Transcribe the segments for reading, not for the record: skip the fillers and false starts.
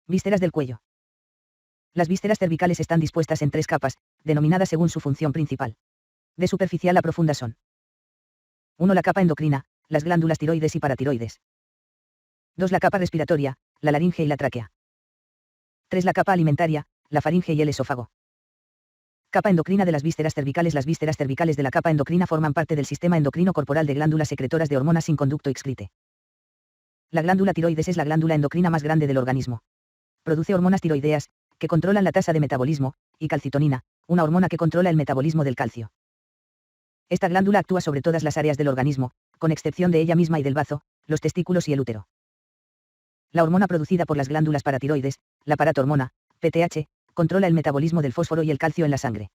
Vísceras del cuello. Las vísceras cervicales están dispuestas en 3 capas, denominadas según su función principal. De superficial a profunda son: 1. La capa endocrina, las glándulas tiroides y paratiroides. 2. La capa respiratoria, la laringe y la tráquea. 3. La capa alimentaria, la faringe y el esófago. Capa endocrina de las vísceras cervicales. Las vísceras cervicales de la capa endocrina forman parte del sistema endocrino corporal de glándulas secretoras de hormonas sin conducto excrete. La glándula tiroides es la glándula endocrina más grande del organismo. Produce hormonas tiroideas, que controlan la tasa de metabolismo, y calcitonina, una hormona que controla el metabolismo del calcio. Esta glándula actúa sobre todas las áreas del organismo, con excepción de ella misma y del bazo, los testículos y el útero. La hormona producida por las glándulas paratiroides, la paratormona, PTH, controla el metabolismo del fósforo y el calcio en la sangre.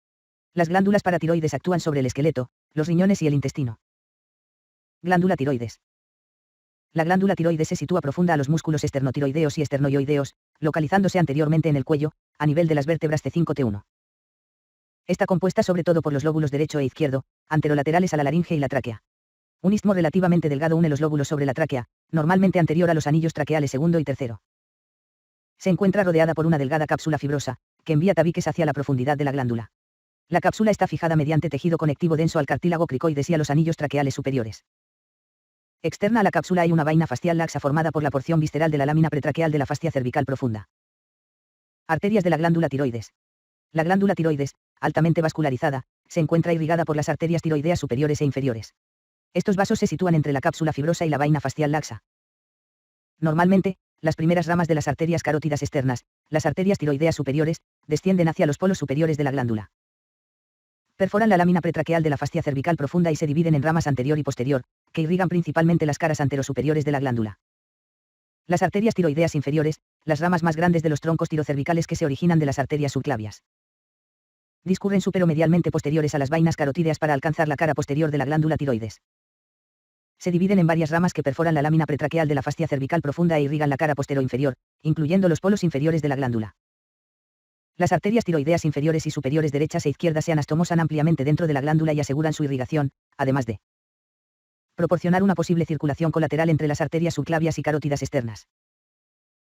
Las glándulas paratiroides actúan sobre el esqueleto, los riñones y el intestino. Glándula tiroides. La glándula tiroides se sitúa profunda a los músculos esternotiroideos y esternoioideos, localizándose anteriormente en el cuello, a nivel de las vértebras C5-T1. Está compuesta sobre todo por los lóbulos derecho e izquierdo, anterolaterales a la laringe y la tráquea. Un istmo relativamente delgado une los lóbulos sobre la tráquea, normalmente anterior a los anillos traqueales segundo y tercero. Se encuentra rodeada por una delgada cápsula fibrosa, que envía tabiques hacia la profundidad de la glándula. La cápsula está fijada mediante tejido conectivo denso al cartílago cricoides y a los anillos traqueales superiores. Externa a la cápsula hay una vaina facial laxa formada por la porción visceral de la lámina pretraqueal de la fascia cervical profunda. Arterias de la glándula tiroides. La glándula tiroides, altamente vascularizada, se encuentra irrigada por las arterias tiroideas superiores e inferiores. Estos vasos se sitúan entre la cápsula fibrosa y la vaina facial laxa. Normalmente, las primeras ramas de las arterias carótidas externas, las arterias tiroideas superiores, descienden hacia los polos superiores de la glándula. Perforan la lámina pretraqueal de la fascia cervical profunda y se dividen en ramas anterior y posterior, que irrigan principalmente las caras anterosuperiores de la glándula. Las arterias tiroideas inferiores, las ramas más grandes de los troncos tirocervicales que se originan de las arterias subclavias. Discurren superomedialmente posteriores a las vainas carotídeas para alcanzar la cara posterior de la glándula tiroides. Se dividen en varias ramas que perforan la lámina pretraqueal de la fascia cervical profunda e irrigan la cara posterior-inferior, incluyendo los polos inferiores de la glándula. Las arterias tiroideas inferiores y superiores derechas e izquierdas se anastomosan ampliamente dentro de la glándula y aseguran su irrigación, además de proporcionar una posible circulación colateral entre las arterias subclavias y carótidas externas.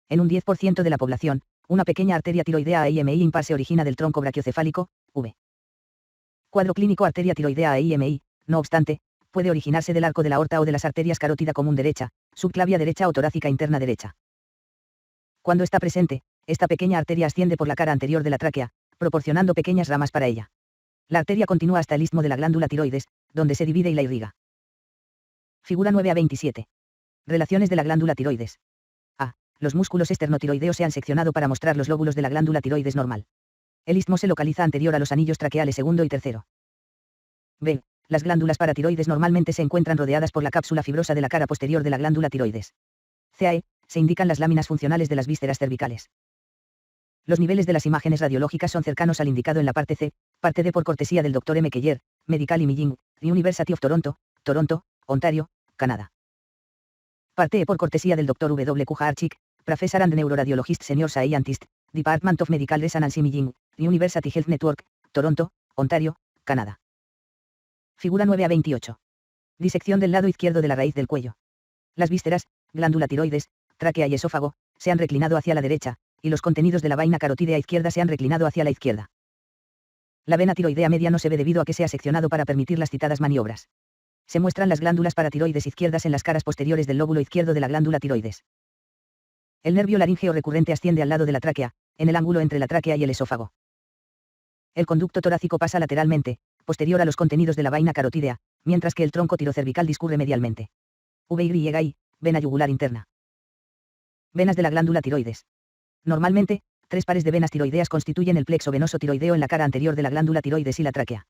En un 10% de la población, una pequeña arteria tiroidea AIMI impar se origina del tronco brachiocefálico, V. Cuadro clínico: arteria tiroidea AIMI, no obstante, puede originarse del arco de la aorta o de las arterias carótida común derecha, subclavia derecha o torácica interna derecha. Cuando está presente, esta pequeña arteria asciende por la cara anterior de la tráquea, proporcionando pequeñas ramas para ella. La arteria continúa hasta el istmo de la glándula tiroides, donde se divide y la irriga. Figura 9 a 27. Relaciones de la glándula tiroides. A. Los músculos esternotiroideos se han seccionado para mostrar los lóbulos de la glándula tiroides normal. El istmo se localiza anterior a los anillos traqueales segundo y tercero. B. Las glándulas paratiroides normalmente se encuentran rodeadas por la cápsula fibrosa de la cara posterior de la glándula tiroides. C. Se indican las láminas funcionales de las vísceras cervicales. Los niveles de las imágenes radiológicas son cercanos al indicado en la parte C, parte D por cortesía del Dr. M. Keller, Medical Imaging, University of Toronto, Toronto, Ontario, Canadá. Parte E por cortesía del Dr. W. Kucharczyk, Professor and Neuroradiologist Senior Scientist, Department of Medical Resonance Imaging, University Health Network, Toronto, Ontario, Canadá. Figura 9 a 28. Disección del lado izquierdo de la raíz del cuello. Las vísceras, glándula tiroides, tráquea y esófago, se han reclinado hacia la derecha, y los contenidos de la vaina carotídea izquierda se han reclinado hacia la izquierda. La vena tiroidea media no se ve debido a que se ha seccionado para permitir las citadas maniobras. Se muestran las glándulas paratiroides izquierdas en las caras posteriores del lóbulo izquierdo de la glándula tiroides. El nervio laríngeo recurrente asciende al lado de la tráquea, en el ángulo entre la tráquea y el esófago. El conducto torácico pasa lateralmente, posterior a los contenidos de la vaina carotídea, mientras que el tronco tirocervical discurre medialmente. VYI, vena yugular interna. Venas de la glándula tiroides. Normalmente, 3 pares de venas tiroideas constituyen el plexo venoso tiroideo en la cara anterior de la glándula tiroides y la tráquea.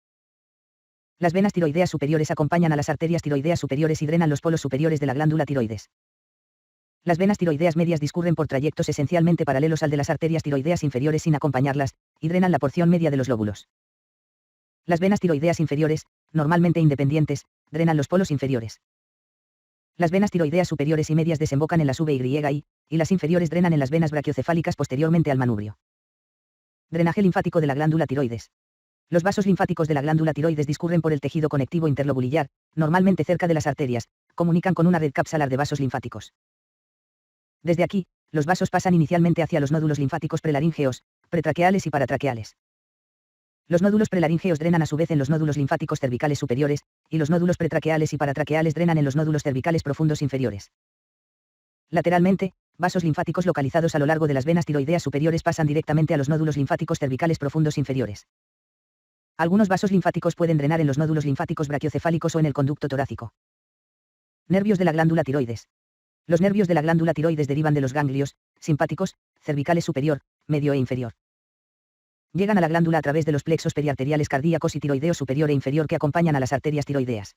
Las venas tiroideas superiores acompañan a las arterias tiroideas superiores y drenan los polos superiores de la glándula tiroides. Las venas tiroideas medias discurren por trayectos esencialmente paralelos al de las arterias tiroideas inferiores sin acompañarlas, y drenan la porción media de los lóbulos. Las venas tiroideas inferiores, normalmente independientes, drenan los polos inferiores. Las venas tiroideas superiores y medias desembocan en las VYI, y las inferiores drenan en las venas brachiocefálicas posteriormente al manubrio. Drenaje linfático de la glándula tiroides. Los vasos linfáticos de la glándula tiroides discurren por el tejido conectivo interlobulillar, normalmente cerca de las arterias, comunican con una red capsalar de vasos linfáticos. Desde aquí, los vasos pasan inicialmente hacia los nódulos linfáticos prelaríngeos, pretraqueales y paratraqueales. Los nódulos prelaríngeos drenan a su vez en los nódulos linfáticos cervicales superiores, y los nódulos pretraqueales y paratraqueales drenan en los nódulos cervicales profundos inferiores. Lateralmente, vasos linfáticos localizados a lo largo de las venas tiroideas superiores pasan directamente a los nódulos linfáticos cervicales profundos inferiores. Algunos vasos linfáticos pueden drenar en los nódulos linfáticos brachiocefálicos o en el conducto torácico. Nervios de la glándula tiroides. Los nervios de la glándula tiroides derivan de los ganglios simpáticos, cervicales superior, medio e inferior. Llegan a la glándula a través de los plexos periarteriales cardíacos y tiroideos superior e inferior que acompañan a las arterias tiroideas.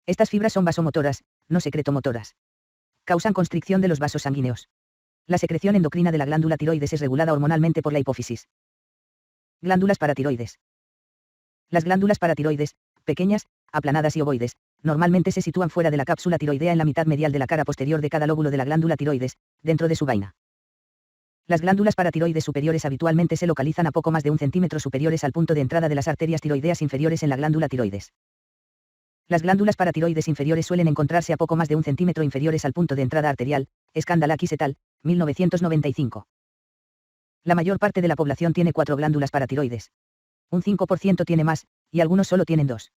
Estas fibras son vasomotoras, no secretomotoras. Causan constricción de los vasos sanguíneos. La secreción endocrina de la glándula tiroides es regulada hormonalmente por la hipófisis. Glándulas paratiroides. Las glándulas paratiroides, pequeñas, aplanadas y ovoides, normalmente se sitúan fuera de la cápsula tiroidea en la mitad medial de la cara posterior de cada lóbulo de la glándula tiroides, dentro de su vaina. Las glándulas paratiroides superiores habitualmente se localizan a poco más de 1 centímetro superiores al punto de entrada de las arterias tiroideas inferiores en la glándula tiroides. Las glándulas paratiroides inferiores suelen encontrarse a poco más de 1 centímetro inferiores al punto de entrada arterial, Skandalakis et al., 1995. La mayor parte de la población tiene 4 glándulas paratiroides. Un 5% tiene más, y algunos solo tienen 2.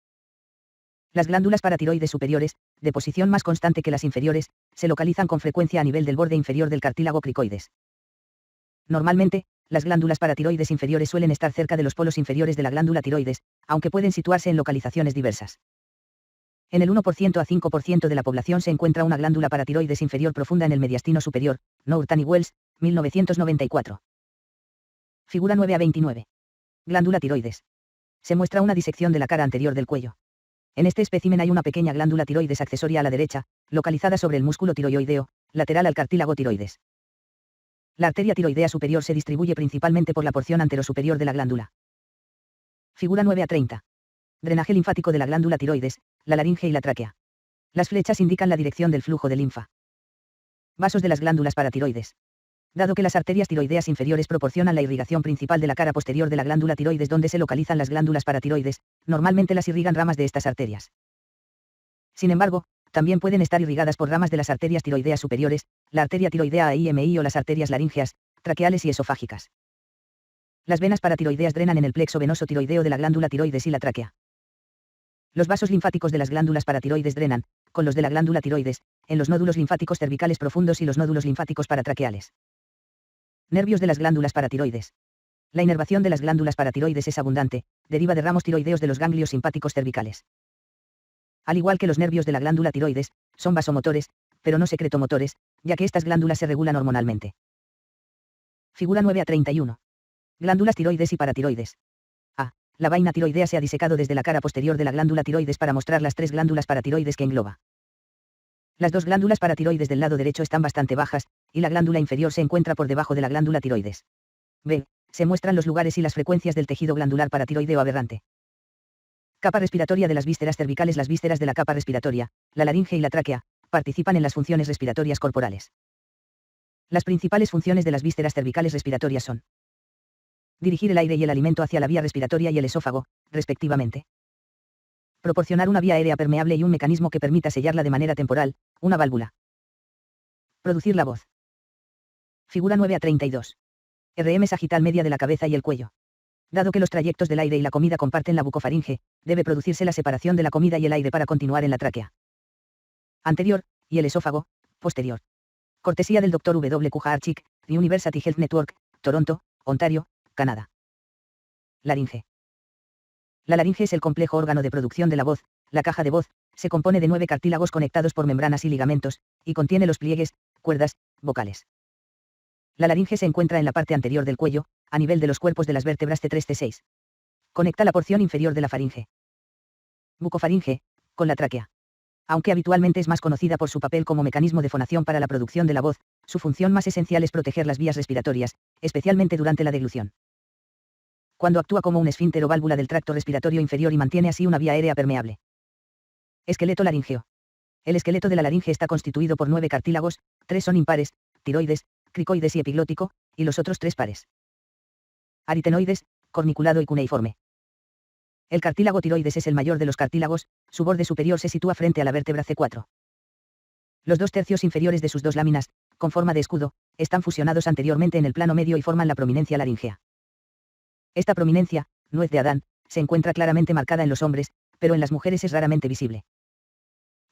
Las glándulas paratiroides superiores, de posición más constante que las inferiores, se localizan con frecuencia a nivel del borde inferior del cartílago cricoides. Normalmente, las glándulas paratiroides inferiores suelen estar cerca de los polos inferiores de la glándula tiroides, aunque pueden situarse en localizaciones diversas. En el 1% a 5% de la población se encuentra una glándula paratiroides inferior profunda en el mediastino superior, Norton y Wells, 1994. Figura 9 a 29. Glándula tiroides. Se muestra una disección de la cara anterior del cuello. En este espécimen hay una pequeña glándula tiroides accesoria a la derecha, localizada sobre el músculo tiroideo, lateral al cartílago tiroides. La arteria tiroidea superior se distribuye principalmente por la porción anterosuperior de la glándula. Figura 9 a 30. Drenaje linfático de la glándula tiroides, la laringe y la tráquea. Las flechas indican la dirección del flujo de linfa. Vasos de las glándulas paratiroides. Dado que las arterias tiroideas inferiores proporcionan la irrigación principal de la cara posterior de la glándula tiroides donde se localizan las glándulas paratiroides, normalmente las irrigan ramas de estas arterias. Sin embargo, también pueden estar irrigadas por ramas de las arterias tiroideas superiores, la arteria tiroidea AIMI o las arterias laríngeas, traqueales y esofágicas. Las venas paratiroideas drenan en el plexo venoso tiroideo de la glándula tiroides y la tráquea. Los vasos linfáticos de las glándulas paratiroides drenan, con los de la glándula tiroides, en los nódulos linfáticos cervicales profundos y los nódulos linfáticos paratraqueales. Nervios de las glándulas paratiroides. La inervación de las glándulas paratiroides es abundante, deriva de ramos tiroideos de los ganglios simpáticos cervicales. Al igual que los nervios de la glándula tiroides, son vasomotores, pero no secretomotores, ya que estas glándulas se regulan hormonalmente. Figura 9 a 31. Glándulas tiroides y paratiroides. A. La vaina tiroidea se ha disecado desde la cara posterior de la glándula tiroides para mostrar las 3 glándulas paratiroides que engloba. Las 2 glándulas paratiroides del lado derecho están bastante bajas, y la glándula inferior se encuentra por debajo de la glándula tiroides. B. Se muestran los lugares y las frecuencias del tejido glandular paratiroideo aberrante. Capa respiratoria de las vísceras cervicales. Las vísceras de la capa respiratoria, la laringe y la tráquea, participan en las funciones respiratorias corporales. Las principales funciones de las vísceras cervicales respiratorias son dirigir el aire y el alimento hacia la vía respiratoria y el esófago, respectivamente. Proporcionar una vía aérea permeable y un mecanismo que permita sellarla de manera temporal, una válvula. Producir la voz. Figura 9 a 32. RM sagital media de la cabeza y el cuello. Dado que los trayectos del aire y la comida comparten la bucofaringe, debe producirse la separación de la comida y el aire para continuar en la tráquea. Anterior, y el esófago, posterior. Cortesía del Dr. W. Kuharchik, The University Health Network, Toronto, Ontario, Canadá. Laringe. La laringe es el complejo órgano de producción de la voz. La caja de voz se compone de 9 cartílagos conectados por membranas y ligamentos, y contiene los pliegues, cuerdas, vocales. La laringe se encuentra en la parte anterior del cuello, a nivel de los cuerpos de las vértebras T3-T6. Conecta la porción inferior de la faringe. Bucofaringe, con la tráquea. Aunque habitualmente es más conocida por su papel como mecanismo de fonación para la producción de la voz, su función más esencial es proteger las vías respiratorias, especialmente durante la deglución. Cuando actúa como un esfínter o válvula del tracto respiratorio inferior y mantiene así una vía aérea permeable. Esqueleto laríngeo. El esqueleto de la laringe está constituido por 9 cartílagos, 3 son impares, tiroides, cricoides y epiglótico, y los otros 3 pares. Aritenoides, corniculado y cuneiforme. El cartílago tiroides es el mayor de los cartílagos, su borde superior se sitúa frente a la vértebra C4. Los 2 tercios inferiores de sus 2 láminas, con forma de escudo, están fusionados anteriormente en el plano medio y forman la prominencia laríngea. Esta prominencia, nuez de Adán, se encuentra claramente marcada en los hombres, pero en las mujeres es raramente visible.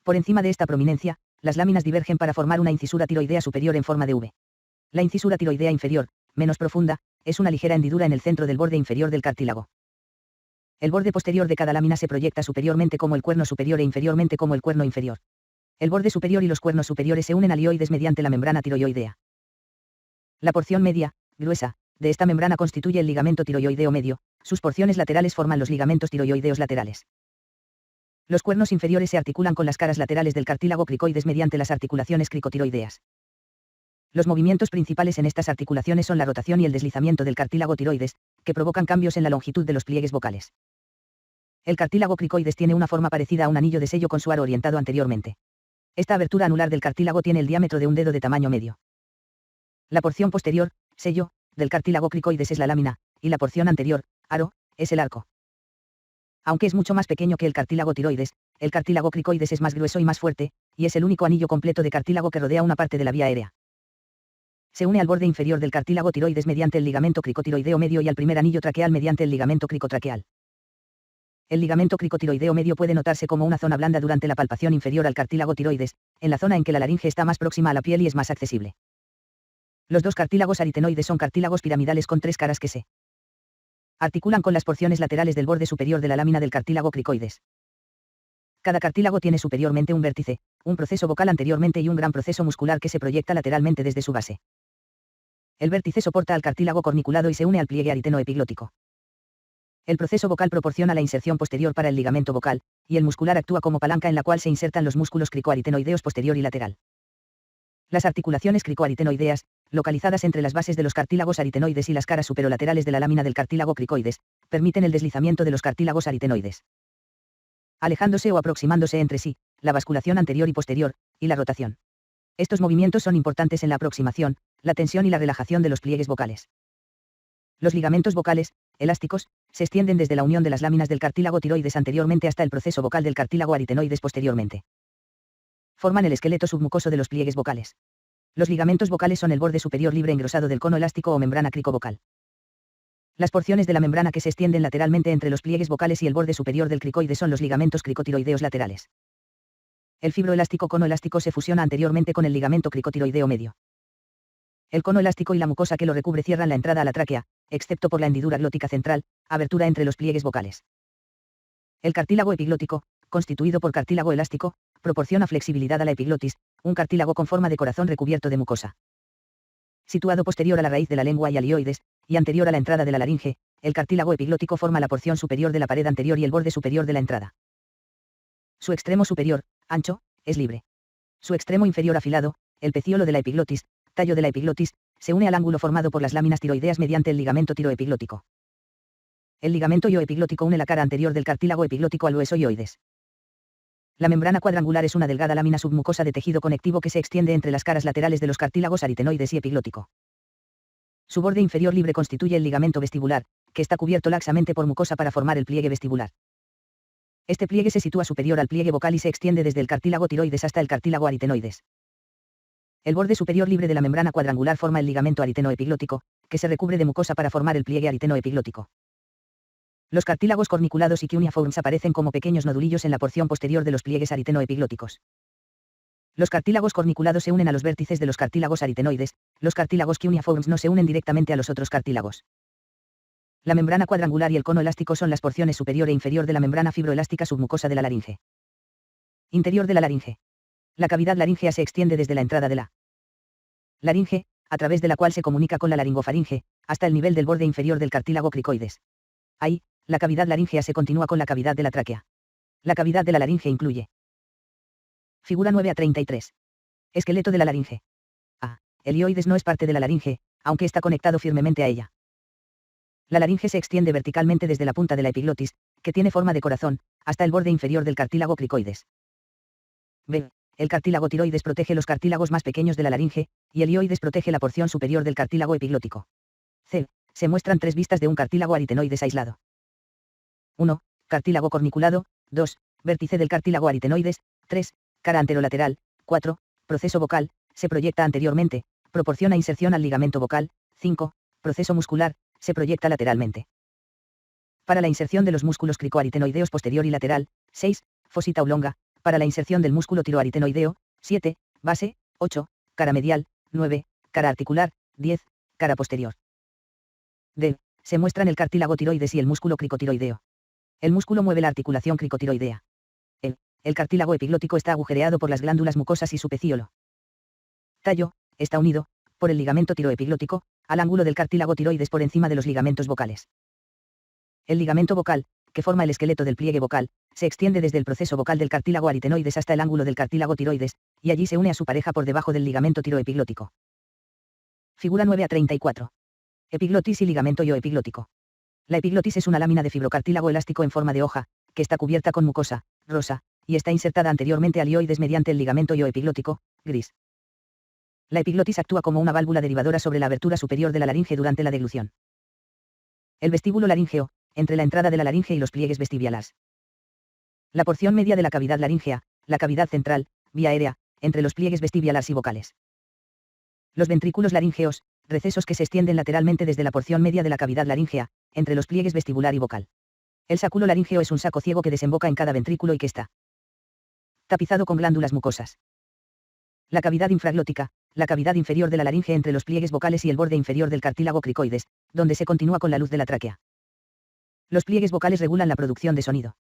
Por encima de esta prominencia, las láminas divergen para formar una incisura tiroidea superior en forma de V. La incisura tiroidea inferior, menos profunda, es una ligera hendidura en el centro del borde inferior del cartílago. El borde posterior de cada lámina se proyecta superiormente como el cuerno superior e inferiormente como el cuerno inferior. El borde superior y los cuernos superiores se unen al hioides mediante la membrana tiroidea. La porción media, gruesa, de esta membrana constituye el ligamento tiroideo medio, sus porciones laterales forman los ligamentos tiroideos laterales. Los cuernos inferiores se articulan con las caras laterales del cartílago cricoides mediante las articulaciones cricotiroideas. Los movimientos principales en estas articulaciones son la rotación y el deslizamiento del cartílago tiroides, que provocan cambios en la longitud de los pliegues vocales. El cartílago cricoides tiene una forma parecida a un anillo de sello con su aro orientado anteriormente. Esta abertura anular del cartílago tiene el diámetro de un dedo de tamaño medio. La porción posterior, sello, del cartílago cricoides es la lámina, y la porción anterior, aro, es el arco. Aunque es mucho más pequeño que el cartílago tiroides, el cartílago cricoides es más grueso y más fuerte, y es el único anillo completo de cartílago que rodea una parte de la vía aérea. Se une al borde inferior del cartílago tiroides mediante el ligamento cricotiroideo medio y al primer anillo traqueal mediante el ligamento cricotraqueal. El ligamento cricotiroideo medio puede notarse como una zona blanda durante la palpación inferior al cartílago tiroides, en la zona en que la laringe está más próxima a la piel y es más accesible. Los dos cartílagos aritenoides son cartílagos piramidales con tres caras que se articulan con las porciones laterales del borde superior de la lámina del cartílago cricoides. Cada cartílago tiene superiormente un vértice, un proceso vocal anteriormente y un gran proceso muscular que se proyecta lateralmente desde su base. El vértice soporta al cartílago corniculado y se une al pliegue ariteno-epiglótico. El proceso vocal proporciona la inserción posterior para el ligamento vocal, y el muscular actúa como palanca en la cual se insertan los músculos cricoaritenoideos posterior y lateral. Las articulaciones cricoaritenoideas, localizadas entre las bases de los cartílagos aritenoides y las caras superolaterales de la lámina del cartílago cricoides, permiten el deslizamiento de los cartílagos aritenoides. Alejándose o aproximándose entre sí, la basculación anterior y posterior, y la rotación. Estos movimientos son importantes en la aproximación, la tensión y la relajación de los pliegues vocales. Los ligamentos vocales, elásticos, se extienden desde la unión de las láminas del cartílago tiroides anteriormente hasta el proceso vocal del cartílago aritenoides posteriormente. Forman el esqueleto submucoso de los pliegues vocales. Los ligamentos vocales son el borde superior libre engrosado del cono elástico o membrana cricovocal. Las porciones de la membrana que se extienden lateralmente entre los pliegues vocales y el borde superior del cricoide son los ligamentos cricotiroideos laterales. El fibroelástico cono elástico se fusiona anteriormente con el ligamento cricotiroideo medio. El cono elástico y la mucosa que lo recubre cierran la entrada a la tráquea, excepto por la hendidura glótica central, abertura entre los pliegues vocales. El cartílago epiglótico, constituido por cartílago elástico, proporciona flexibilidad a la epiglotis, un cartílago con forma de corazón recubierto de mucosa. Situado posterior a la raíz de la lengua y al hioides, y anterior a la entrada de la laringe, el cartílago epiglótico forma la porción superior de la pared anterior y el borde superior de la entrada. Su extremo superior, ancho, es libre. Su extremo inferior afilado, el pecíolo de la epiglotis, tallo de la epiglotis, se une al ángulo formado por las láminas tiroideas mediante el ligamento tiroepiglótico. El ligamento hioepiglótico une la cara anterior del cartílago epiglótico al hueso hioides. La membrana cuadrangular es una delgada lámina submucosa de tejido conectivo que se extiende entre las caras laterales de los cartílagos aritenoides y epiglótico. Su borde inferior libre constituye el ligamento vestibular, que está cubierto laxamente por mucosa para formar el pliegue vestibular. Este pliegue se sitúa superior al pliegue vocal y se extiende desde el cartílago tiroides hasta el cartílago aritenoides. El borde superior libre de la membrana cuadrangular forma el ligamento ariteno-epiglótico, que se recubre de mucosa para formar el pliegue ariteno-epiglótico. Los cartílagos corniculados y cuneiformes aparecen como pequeños nodulillos en la porción posterior de los pliegues ariteno-epiglóticos. Los cartílagos corniculados se unen a los vértices de los cartílagos aritenoides, los cartílagos cuneiformes no se unen directamente a los otros cartílagos. La membrana cuadrangular y el cono elástico son las porciones superior e inferior de la membrana fibroelástica submucosa de la laringe. Interior de la laringe. La cavidad laríngea se extiende desde la entrada de la laringe, a través de la cual se comunica con la laringofaringe, hasta el nivel del borde inferior del cartílago cricoides. Ahí, la cavidad laríngea se continúa con la cavidad de la tráquea. La cavidad de la laringe incluye. Figura 9 a 33. Esqueleto de la laringe. A. El hioides no es parte de la laringe, aunque está conectado firmemente a ella. La laringe se extiende verticalmente desde la punta de la epiglotis, que tiene forma de corazón, hasta el borde inferior del cartílago cricoides. B. El cartílago tiroides protege los cartílagos más pequeños de la laringe, y el hioides protege la porción superior del cartílago epiglótico. C. Se muestran tres vistas de un cartílago aritenoides aislado. 1. Cartílago corniculado. 2. Vértice del cartílago aritenoides. 3. Cara anterolateral. 4. Proceso vocal. se proyecta anteriormente, proporciona inserción al ligamento vocal. 5. Proceso muscular, se proyecta lateralmente. Para la inserción de los músculos cricoaritenoideos posterior y lateral. 6. Fosita oblonga, para la inserción del músculo tiroaritenoideo. 7. Base. 8. Cara medial. 9. Cara articular. 10. Cara posterior. D. Se muestran el cartílago tiroides y el músculo cricotiroideo. El músculo mueve la articulación cricotiroidea. El cartílago epiglótico está agujereado por las glándulas mucosas y su pecíolo. Tallo, está unido, por el ligamento tiroepiglótico, al ángulo del cartílago tiroides por encima de los ligamentos vocales. El ligamento vocal, que forma el esqueleto del pliegue vocal, se extiende desde el proceso vocal del cartílago aritenoides hasta el ángulo del cartílago tiroides, y allí se une a su pareja por debajo del ligamento tiroepiglótico. Figura 9 a 34. Epiglotis y ligamento ioepiglótico. La epiglotis es una lámina de fibrocartílago elástico en forma de hoja, que está cubierta con mucosa, rosa, y está insertada anteriormente al ioides mediante el ligamento ioepiglótico, gris. La epiglotis actúa como una válvula derivadora sobre la abertura superior de la laringe durante la deglución. El vestíbulo laríngeo, entre la entrada de la laringe y los pliegues vestibialas. La porción media de la cavidad laríngea, la cavidad central, vía aérea, entre los pliegues vestibialas y vocales. Los ventrículos laringeos, recesos que se extienden lateralmente desde la porción media de la cavidad laríngea, entre los pliegues vestibular y vocal. El sáculo laríngeo es un saco ciego que desemboca en cada ventrículo y que está tapizado con glándulas mucosas. La cavidad infraglótica, la cavidad inferior de la laringe entre los pliegues vocales y el borde inferior del cartílago cricoides, donde se continúa con la luz de la tráquea. Los pliegues vocales regulan la producción de sonido.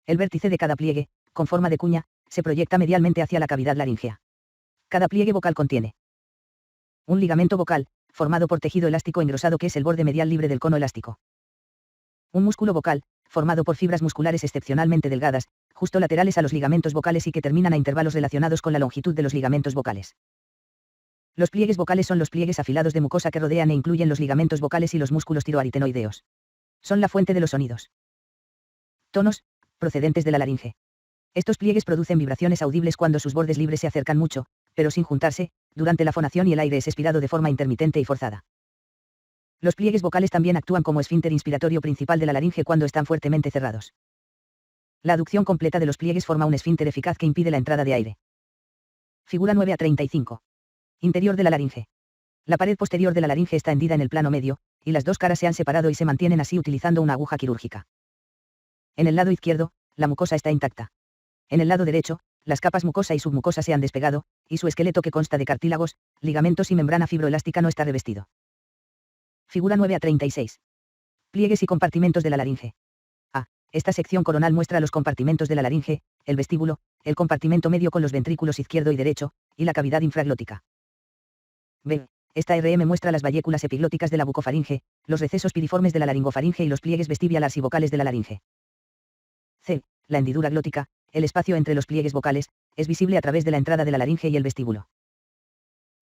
El vértice de cada pliegue, con forma de cuña, se proyecta medialmente hacia la cavidad laríngea. Cada pliegue vocal contiene un ligamento vocal, formado por tejido elástico engrosado que es el borde medial libre del cono elástico. Un músculo vocal, formado por fibras musculares excepcionalmente delgadas, justo laterales a los ligamentos vocales y que terminan a intervalos relacionados con la longitud de los ligamentos vocales. Los pliegues vocales son los pliegues afilados de mucosa que rodean e incluyen los ligamentos vocales y los músculos tiroaritenoideos. Son la fuente de los sonidos. Tonos, procedentes de la laringe. Estos pliegues producen vibraciones audibles cuando sus bordes libres se acercan mucho, pero sin juntarse, durante la fonación y el aire es expirado de forma intermitente y forzada. Los pliegues vocales también actúan como esfínter inspiratorio principal de la laringe cuando están fuertemente cerrados. La aducción completa de los pliegues forma un esfínter eficaz que impide la entrada de aire. Figura 9 a 35. Interior de la laringe. La pared posterior de la laringe está hendida en el plano medio, y las dos caras se han separado y se mantienen así utilizando una aguja quirúrgica. En el lado izquierdo, la mucosa está intacta. En el lado derecho, las capas mucosa y submucosa se han despegado, y su esqueleto que consta de cartílagos, ligamentos y membrana fibroelástica no está revestido. Figura 9 a 36. Pliegues y compartimentos de la laringe. A. Esta sección coronal muestra los compartimentos de la laringe, el vestíbulo, el compartimento medio con los ventrículos izquierdo y derecho, y la cavidad infraglótica. B. Esta RM muestra las valléculas epiglóticas de la bucofaringe, los recesos piriformes de la laringofaringe y los pliegues vestibialas y vocales de la laringe. C. La hendidura glótica, el espacio entre los pliegues vocales, es visible a través de la entrada de la laringe y el vestíbulo.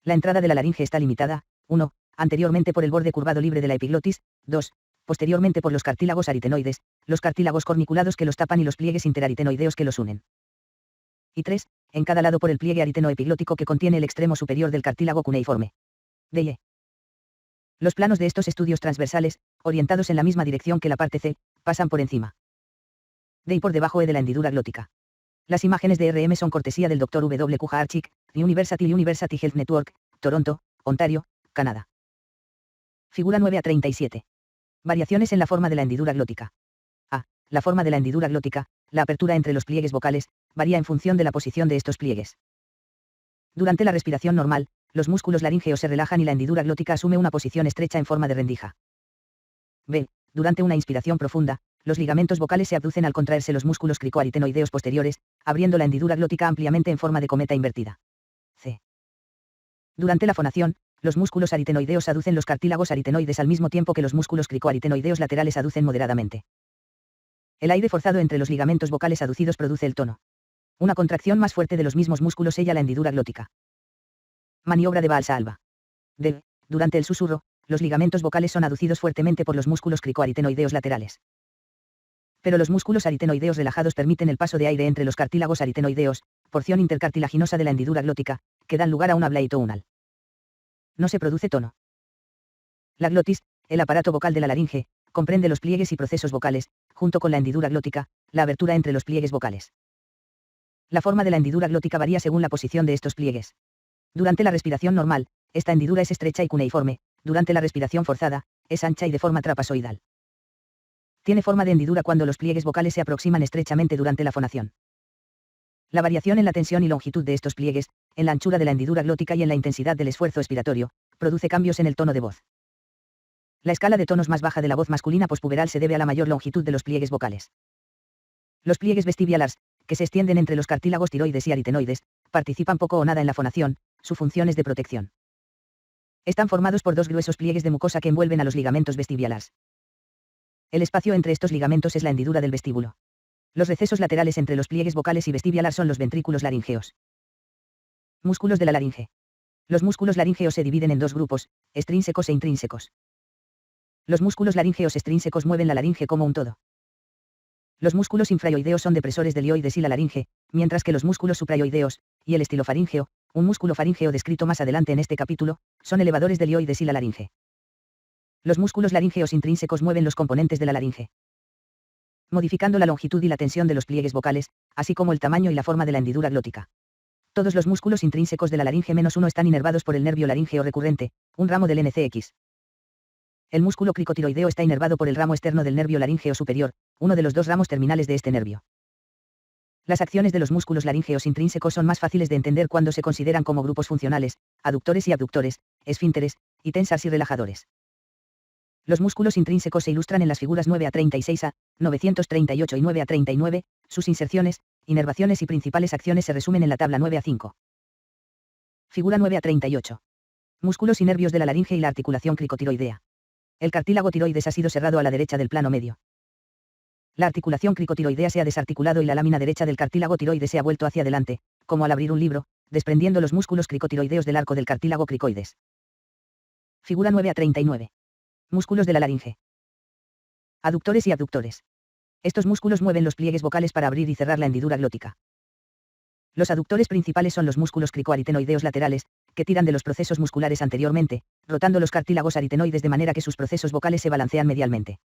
La entrada de la laringe está limitada, 1. Anteriormente por el borde curvado libre de la epiglotis, 2. Posteriormente por los cartílagos aritenoides, los cartílagos corniculados que los tapan y los pliegues interaritenoideos que los unen. Y 3. En cada lado por el pliegue aritenoepiglótico que contiene el extremo superior del cartílago cuneiforme. D y E. Los planos de estos estudios transversales, orientados en la misma dirección que la parte C, pasan por encima de y por debajo de la hendidura glótica. Las imágenes de RM son cortesía del Dr. W. Kuharchik, University Health Network, Toronto, Ontario, Canadá. Figura 9 a 37. Variaciones en la forma de la hendidura glótica. A. La forma de la hendidura glótica, la apertura entre los pliegues vocales, varía en función de la posición de estos pliegues. Durante la respiración normal, los músculos laríngeos se relajan y la hendidura glótica asume una posición estrecha en forma de rendija. B. Durante una inspiración profunda, los ligamentos vocales se abducen al contraerse los músculos cricoaritenoideos posteriores, abriendo la hendidura glótica ampliamente en forma de cometa invertida. C. Durante la fonación, los músculos aritenoideos aducen los cartílagos aritenoides al mismo tiempo que los músculos cricoaritenoideos laterales aducen moderadamente. El aire forzado entre los ligamentos vocales aducidos produce el tono. Una contracción más fuerte de los mismos músculos sella la hendidura glótica. Maniobra de Valsalva. D. Durante el susurro, los ligamentos vocales son aducidos fuertemente por los músculos cricoaritenoideos laterales. Pero los músculos aritenoideos relajados permiten el paso de aire entre los cartílagos aritenoideos, porción intercartilaginosa de la hendidura glótica, que dan lugar a un ablaito unal. No se produce tono. La glotis, el aparato vocal de la laringe, comprende los pliegues y procesos vocales, junto con la hendidura glótica, la abertura entre los pliegues vocales. La forma de la hendidura glótica varía según la posición de estos pliegues. Durante la respiración normal, esta hendidura es estrecha y cuneiforme, durante la respiración forzada, es ancha y de forma trapezoidal. Tiene forma de hendidura cuando los pliegues vocales se aproximan estrechamente durante la fonación. La variación en la tensión y longitud de estos pliegues, en la anchura de la hendidura glótica y en la intensidad del esfuerzo expiratorio, produce cambios en el tono de voz. La escala de tonos más baja de la voz masculina pospuberal se debe a la mayor longitud de los pliegues vocales. Los pliegues vestibialars, que se extienden entre los cartílagos tiroides y aritenoides, participan poco o nada en la fonación, su función es de protección. Están formados por dos gruesos pliegues de mucosa que envuelven a los ligamentos vestibialars. El espacio entre estos ligamentos es la hendidura del vestíbulo. Los recesos laterales entre los pliegues vocales y vestibialar son los ventrículos laríngeos. Músculos de la laringe. Los músculos laríngeos se dividen en dos grupos, extrínsecos e intrínsecos. Los músculos laríngeos extrínsecos mueven la laringe como un todo. Los músculos infraoideos son depresores del hioides y la laringe, mientras que los músculos supraoideos, y el estilofaríngeo, un músculo faríngeo descrito más adelante en este capítulo, son elevadores del hioides y la laringe. Los músculos laríngeos intrínsecos mueven los componentes de la laringe, modificando la longitud y la tensión de los pliegues vocales, así como el tamaño y la forma de la hendidura glótica. Todos los músculos intrínsecos de la laringe -1 están inervados por el nervio laríngeo recurrente, un ramo del NCX. El músculo cricotiroideo está inervado por el ramo externo del nervio laríngeo superior, uno de los dos ramos terminales de este nervio. Las acciones de los músculos laríngeos intrínsecos son más fáciles de entender cuando se consideran como grupos funcionales, aductores y abductores, esfínteres, y tensas y relajadores. Los músculos intrínsecos se ilustran en las figuras 9 a 36 a 938 y 9 a 39, sus inserciones, inervaciones y principales acciones se resumen en la tabla 9 a 5. Figura 9 a 38. Músculos y nervios de la laringe y la articulación cricotiroidea. El cartílago tiroides ha sido cerrado a la derecha del plano medio. La articulación cricotiroidea se ha desarticulado y la lámina derecha del cartílago tiroides se ha vuelto hacia adelante, como al abrir un libro, desprendiendo los músculos cricotiroideos del arco del cartílago cricoides. Figura 9 a 39. Músculos de la laringe. Aductores y abductores. Estos músculos mueven los pliegues vocales para abrir y cerrar la hendidura glótica. Los aductores principales son los músculos cricoaritenoideos laterales, que tiran de los procesos musculares anteriormente, rotando los cartílagos aritenoides de manera que sus procesos vocales se balancean medialmente.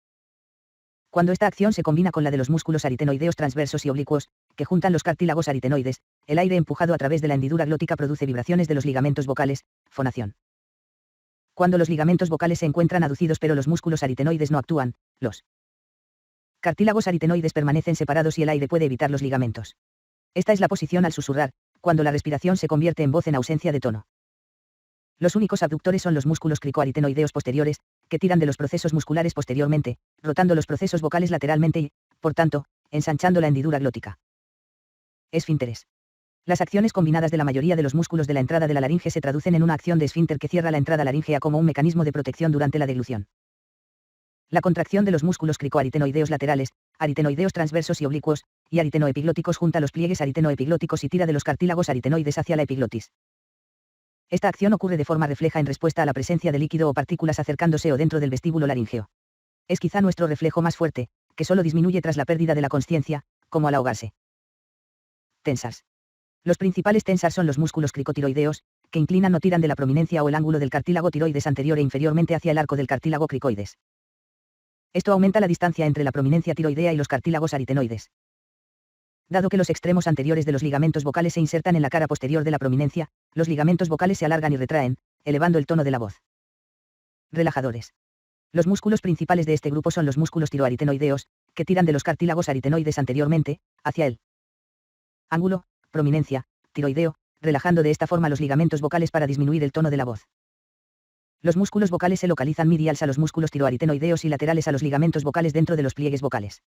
Cuando esta acción se combina con la de los músculos aritenoideos transversos y oblicuos, que juntan los cartílagos aritenoides, el aire empujado a través de la hendidura glótica produce vibraciones de los ligamentos vocales, fonación. Cuando los ligamentos vocales se encuentran aducidos pero los músculos aritenoides no actúan, los cartílagos aritenoides permanecen separados y el aire puede evitar los ligamentos. Esta es la posición al susurrar, cuando la respiración se convierte en voz en ausencia de tono. Los únicos abductores son los músculos cricoaritenoideos posteriores, que tiran de los procesos musculares posteriormente, rotando los procesos vocales lateralmente y, por tanto, ensanchando la hendidura glótica. Esfínteres. Las acciones combinadas de la mayoría de los músculos de la entrada de la laringe se traducen en una acción de esfínter que cierra la entrada laríngea como un mecanismo de protección durante la deglución. La contracción de los músculos cricoaritenoideos laterales, aritenoideos transversos y oblicuos, y aritenoepiglóticos junta los pliegues aritenoepiglóticos y tira de los cartílagos aritenoides hacia la epiglotis. Esta acción ocurre de forma refleja en respuesta a la presencia de líquido o partículas acercándose o dentro del vestíbulo laríngeo. Es quizá nuestro reflejo más fuerte, que solo disminuye tras la pérdida de la consciencia, como al ahogarse. Tensas. Los principales tensas son los músculos cricotiroideos, que inclinan o tiran de la prominencia o el ángulo del cartílago tiroides anterior e inferiormente hacia el arco del cartílago cricoides. Esto aumenta la distancia entre la prominencia tiroidea y los cartílagos aritenoides. Dado que los extremos anteriores de los ligamentos vocales se insertan en la cara posterior de la prominencia, los ligamentos vocales se alargan y retraen, elevando el tono de la voz. Relajadores. Los músculos principales de este grupo son los músculos tiroaritenoideos, que tiran de los cartílagos aritenoides anteriormente, hacia el ángulo, prominencia, tiroideo, relajando de esta forma los ligamentos vocales para disminuir el tono de la voz. Los músculos vocales se localizan mediales a los músculos tiroaritenoideos y laterales a los ligamentos vocales dentro de los pliegues vocales.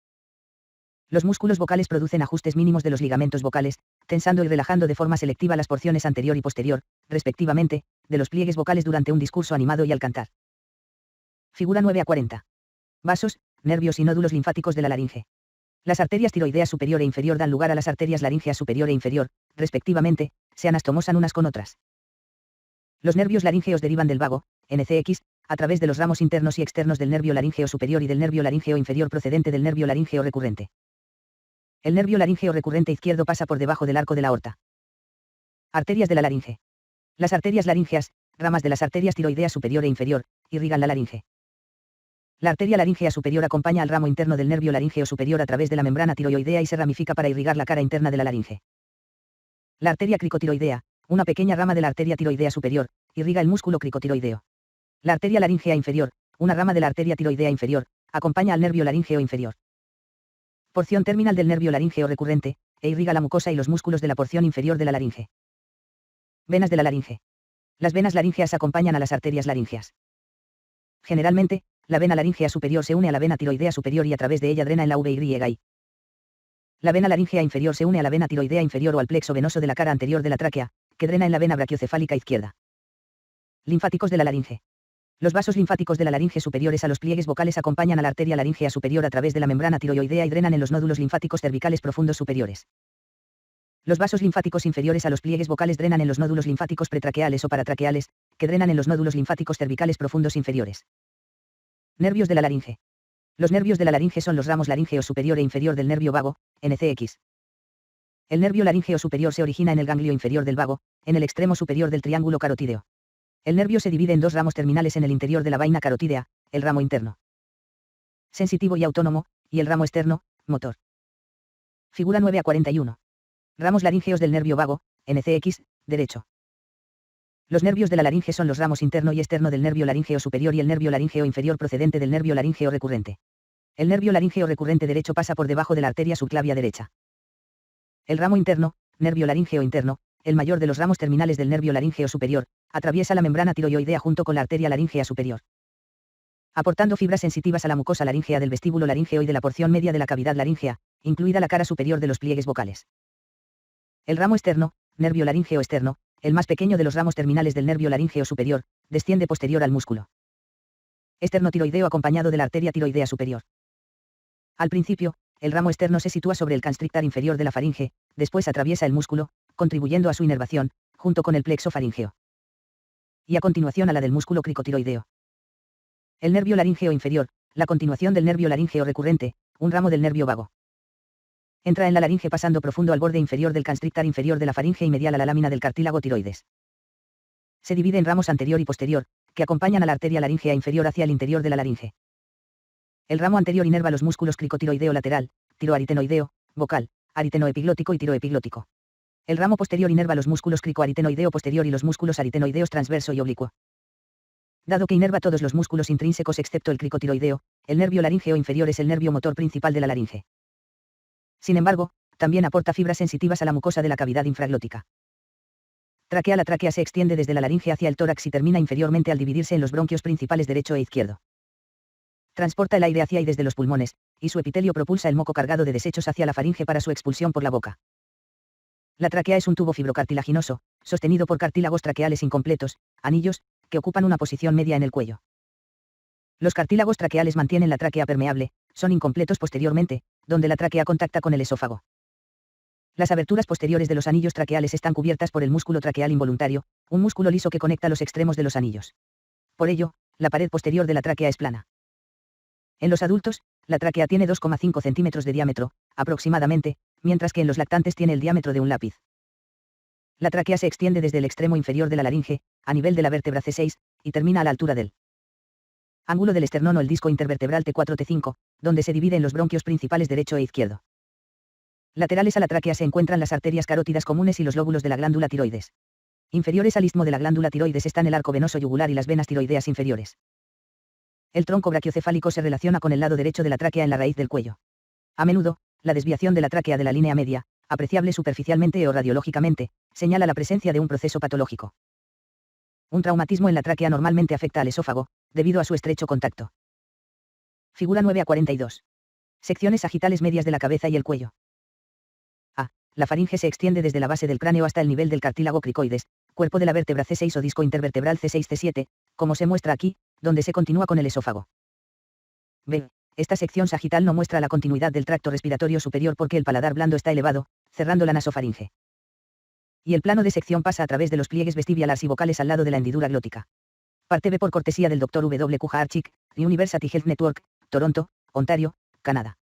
Los músculos vocales producen ajustes mínimos de los ligamentos vocales, tensando y relajando de forma selectiva las porciones anterior y posterior, respectivamente, de los pliegues vocales durante un discurso animado y al cantar. Figura 9 a 40. Vasos, nervios y nódulos linfáticos de la laringe. Las arterias tiroideas superior e inferior dan lugar a las arterias laríngeas superior e inferior, respectivamente, se anastomosan unas con otras. Los nervios laríngeos derivan del vago, NCX, a través de los ramos internos y externos del nervio laríngeo superior y del nervio laríngeo inferior procedente del nervio laríngeo recurrente. El nervio laríngeo recurrente izquierdo pasa por debajo del arco de la aorta. Arterias de la laringe. Las arterias laríngeas, ramas de las arterias tiroideas superior e inferior, irrigan la laringe. La arteria laríngea superior acompaña al ramo interno del nervio laríngeo superior a través de la membrana tiroidea y se ramifica para irrigar la cara interna de la laringe. La arteria cricotiroidea, Una pequeña rama de la arteria tiroidea superior, irriga el músculo cricotiroideo. La arteria laríngea inferior, una rama de la arteria tiroidea inferior, acompaña al nervio laríngeo inferior. Porción terminal del nervio laríngeo recurrente, e irriga la mucosa y los músculos de la porción inferior de la laringe. Venas de la laringe. Las venas laríngeas acompañan a las arterias laríngeas. Generalmente, la vena laríngea superior se une a la vena tiroidea superior y a través de ella drena en la VY. La vena laríngea inferior se une a la vena tiroidea inferior o al plexo venoso de la cara anterior de la tráquea, que drena en la vena brachiocefálica izquierda. Linfáticos de la laringe. Los vasos linfáticos de la laringe superiores a los pliegues vocales acompañan a la arteria laríngea superior a través de la membrana tiroidea y drenan en los nódulos linfáticos cervicales profundos superiores. Los vasos linfáticos inferiores a los pliegues vocales drenan en los nódulos linfáticos pretraqueales o paratraqueales, que drenan en los nódulos linfáticos cervicales profundos inferiores. Nervios de la laringe. Los nervios de la laringe son los ramos laríngeo superior e inferior del nervio vago, NCX. El nervio laríngeo superior se origina en el ganglio inferior del vago, en el extremo superior del triángulo carotídeo. El nervio se divide en dos ramos terminales en el interior de la vaina carotídea, el ramo interno, sensitivo y autónomo, y el ramo externo, motor. Figura 9 a 41. Ramos laríngeos del nervio vago, NCX, derecho. Los nervios de la laringe son los ramos interno y externo del nervio laríngeo superior y el nervio laríngeo inferior procedente del nervio laríngeo recurrente. El nervio laríngeo recurrente derecho pasa por debajo de la arteria subclavia derecha. El ramo interno, nervio laríngeo interno, el mayor de los ramos terminales del nervio laríngeo superior, atraviesa la membrana tiroidea junto con la arteria laríngea superior, aportando fibras sensitivas a la mucosa laríngea del vestíbulo laríngeo y de la porción media de la cavidad laríngea, incluida la cara superior de los pliegues vocales. El ramo externo, nervio laríngeo externo, el más pequeño de los ramos terminales del nervio laríngeo superior, desciende posterior al músculo esternotiroideo acompañado de la arteria tiroidea superior. Al principio, el ramo externo se sitúa sobre el constrictor inferior de la faringe, después atraviesa el músculo, contribuyendo a su inervación, junto con el plexo faríngeo. Y a continuación a la del músculo cricotiroideo. El nervio laríngeo inferior, la continuación del nervio laríngeo recurrente, un ramo del nervio vago. Entra en la laringe pasando profundo al borde inferior del constrictor inferior de la faringe y medial a la lámina del cartílago tiroides. Se divide en ramos anterior y posterior, que acompañan a la arteria laríngea inferior hacia el interior de la laringe. El ramo anterior inerva los músculos cricotiroideo lateral, tiroaritenoideo, vocal, aritenoepiglótico y tiroepiglótico. El ramo posterior inerva los músculos cricoaritenoideo posterior y los músculos aritenoideos transverso y oblicuo. Dado que inerva todos los músculos intrínsecos excepto el cricotiroideo, el nervio laríngeo inferior es el nervio motor principal de la laringe. Sin embargo, también aporta fibras sensitivas a la mucosa de la cavidad infraglótica. Tráquea. La tráquea se extiende desde la laringe hacia el tórax y termina inferiormente al dividirse en los bronquios principales derecho e izquierdo. Transporta el aire hacia y desde los pulmones, y su epitelio propulsa el moco cargado de desechos hacia la faringe para su expulsión por la boca. La tráquea es un tubo fibrocartilaginoso, sostenido por cartílagos traqueales incompletos, anillos, que ocupan una posición media en el cuello. Los cartílagos traqueales mantienen la tráquea permeable, son incompletos posteriormente, donde la tráquea contacta con el esófago. Las aberturas posteriores de los anillos traqueales están cubiertas por el músculo traqueal involuntario, un músculo liso que conecta los extremos de los anillos. Por ello, la pared posterior de la tráquea es plana. En los adultos, la tráquea tiene 2,5 centímetros de diámetro, aproximadamente, mientras que en los lactantes tiene el diámetro de un lápiz. La tráquea se extiende desde el extremo inferior de la laringe, a nivel de la vértebra C6, y termina a la altura del ángulo del esternón o el disco intervertebral T4-T5, donde se divide en los bronquios principales derecho e izquierdo. Laterales a la tráquea se encuentran las arterias carótidas comunes y los lóbulos de la glándula tiroides. Inferiores al istmo de la glándula tiroides están el arco venoso yugular y las venas tiroideas inferiores. El tronco brachiocefálico se relaciona con el lado derecho de la tráquea en la raíz del cuello. A menudo, la desviación de la tráquea de la línea media, apreciable superficialmente o radiológicamente, señala la presencia de un proceso patológico. Un traumatismo en la tráquea normalmente afecta al esófago, debido a su estrecho contacto. Figura 9 a 42. Secciones sagitales medias de la cabeza y el cuello. A. La faringe se extiende desde la base del cráneo hasta el nivel del cartílago cricoides, cuerpo de la vértebra C6 o disco intervertebral C6-C7, como se muestra aquí, donde se continúa con el esófago. B. Esta sección sagital no muestra la continuidad del tracto respiratorio superior porque el paladar blando está elevado, cerrando la nasofaringe. Y el plano de sección pasa a través de los pliegues vestibialars y vocales al lado de la hendidura glótica. Parte B por cortesía del Dr. W. Kuja Archik, The University Health Network, Toronto, Ontario, Canadá.